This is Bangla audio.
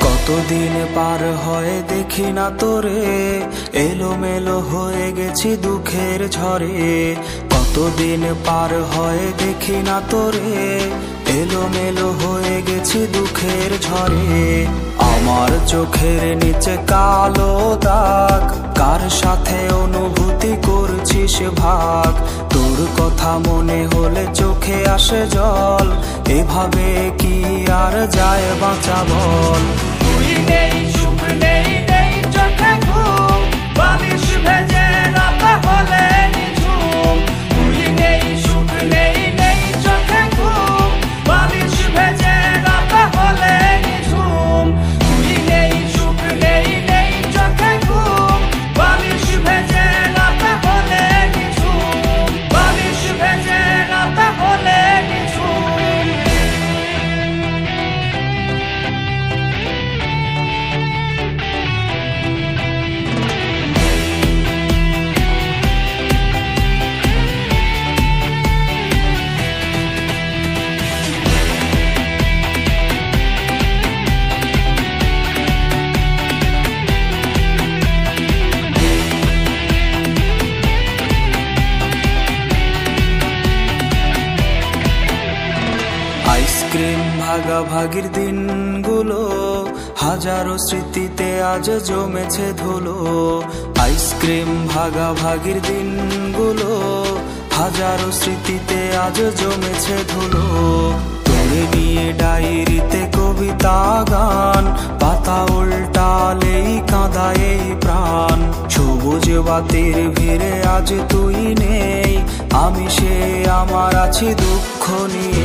কতদিন পার হয় দেখি না তোরে, এলোমেলো হয়ে গেছি দুঃখের ঝড়ে। কতদিন পার হয় দেখি না তোরে, এলোমেলো হয়ে গেছি দুঃখের ঝড়ে। আমার চোখের নিচে কালো দাগ, কার সাথে অনুভূতি করছিস ভাগ। তোর কথা মনে হলে চোখে আসে জল, এভাবে কি আর যায় বাঁচা বল। তুই নেই, সুখ নেই, নেই চোখে ঘুম, বালিশ ভেজে রাখা হলে নিঝুম। তুই নেই, সুখ নেই, নেই চোখে ঘুম, বালিশ ভেজে রাখা হলে নিঝুম। তুই নেই, সুখ নেই, নেই চোখে ঘুম, বালিশ ভেজে রাখা হলে নিঝুম। বালিশ ভেজে রাখা হলে নিঝুম। আইসক্রিম ভাগাভাগির দিনগুলো হাজারো স্মৃতিতে আজ জমেছে ধুলো। আইসক্রিম ভাগাভাগির দিনগুলো হাজারো স্মৃতিতে আজ জমেছে ধুলো। তোরে নিয়ে ডায়েরিতে কবিতা গান, পাতা উল্টালেই কাঁদায় এই প্রাণ। সবুজ বাতির ভিড়ে আজ তুই নেই, আমি সে আমার আছি দুঃখ নিয়ে।